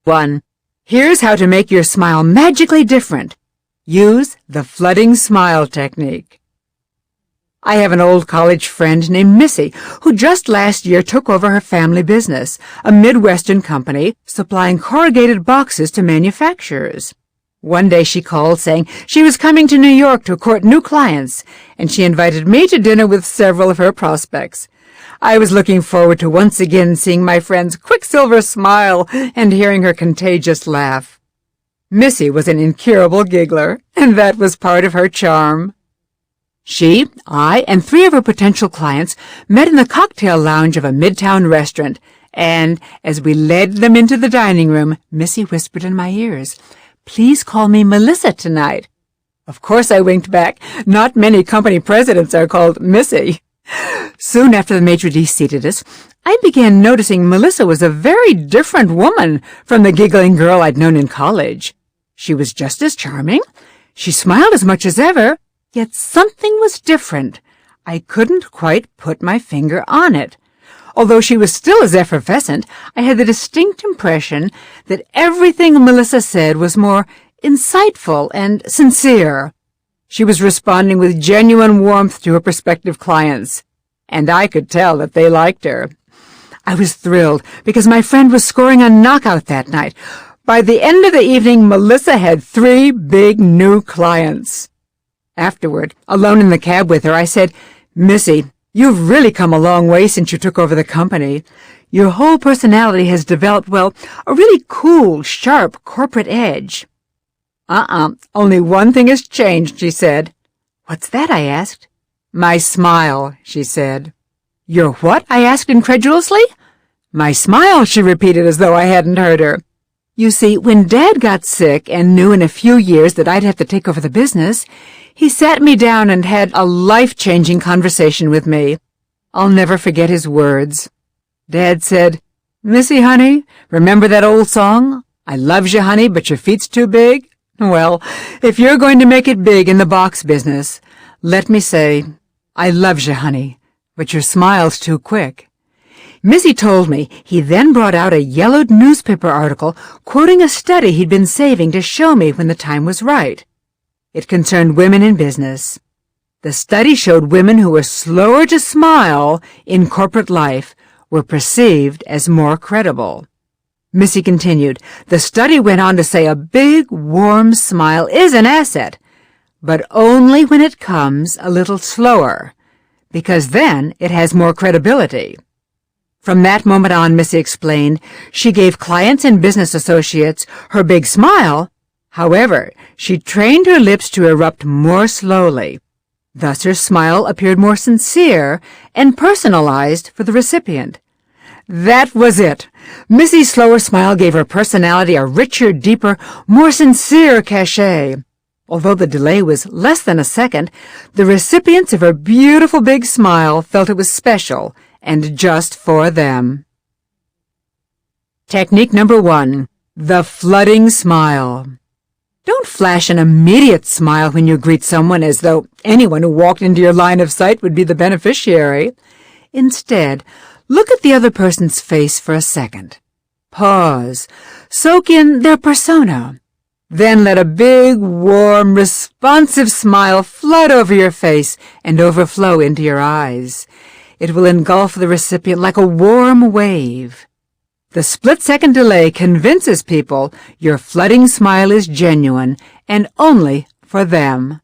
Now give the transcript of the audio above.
1. Here's how to make your smile magically different. Use the flooding smile technique. I have an old college friend named Missy who just last year took over her family business, a Midwestern company supplying corrugated boxes to manufacturers. One day she called saying she was coming to New York to court new clients, and she invited me to dinner with several of her prospects. I was looking forward to once again seeing my friend's quicksilver smile and hearing her contagious laugh. Missy was an incurable giggler, and that was part of her charm. She, I, and 3 of her potential clients met in the cocktail lounge of a midtown restaurant, and as we led them into the dining room, Missy whispered in my ears, "Please call me Melissa tonight." Of course I winked back. Not many company presidents are called Missy. Soon after the maitre d' seated us, I began noticing Melissa was a very different woman from the giggling girl I'd known in college. She was just as charming. She smiled as much as ever, yet something was different. I couldn't quite put my finger on it. Although she was still as effervescent, I had the distinct impression that everything Melissa said was more insightful and sincere. She was responding with genuine warmth to her prospective clients, and I could tell that they liked her. I was thrilled because my friend was scoring a knockout that night. By the end of the evening, Melissa had 3 big new clients. Afterward, alone in the cab with her, I said, "Missy, you've really come a long way since you took over the company. Your whole personality has developed, well, a really cool, sharp corporate edge." Only one thing has changed, she said. "What's that?" I asked. "My smile," she said. "Your what?" I asked incredulously. "My smile," she repeated as though I hadn't heard her. You see, when Dad got sick and knew in a few years that I'd have to take over the business, he sat me down and had a life-changing conversation with me. I'll never forget his words. Dad said, "Missy, honey, remember that old song? I loves you, honey, but your feet's too big? Well, if you're going to make it big in the box business, let me say, I loves you, honey, but your smile's too quick." Missy told me he then brought out a yellowed newspaper article quoting a study he'd been saving to show me when the time was right. It concerned women in business. The study showed women who were slower to smile in corporate life were perceived as more credible. Missy continued, the study went on to say a big, warm smile is an asset, but only when it comes a little slower, because then it has more credibility. From that moment on, Missy explained, she gave clients and business associates her big smile. However, she trained her lips to erupt more slowly. Thus her smile appeared more sincere and personalized for the recipient. That was it. Missy's slower smile gave her personality a richer, deeper, more sincere cachet. Although the delay was less than a second, the recipients of her beautiful big smile felt it was special and just for them. Technique number 1. The flooding smile. Don't flash an immediate smile when you greet someone as though anyone who walked into your line of sight would be the beneficiary. Instead, look at the other person's face for a second. Pause. Soak in their persona. Then let a big, warm, responsive smile flood over your face and overflow into your eyes. It will engulf the recipient like a warm wave. The split-second delay convinces people your flooding smile is genuine and only for them.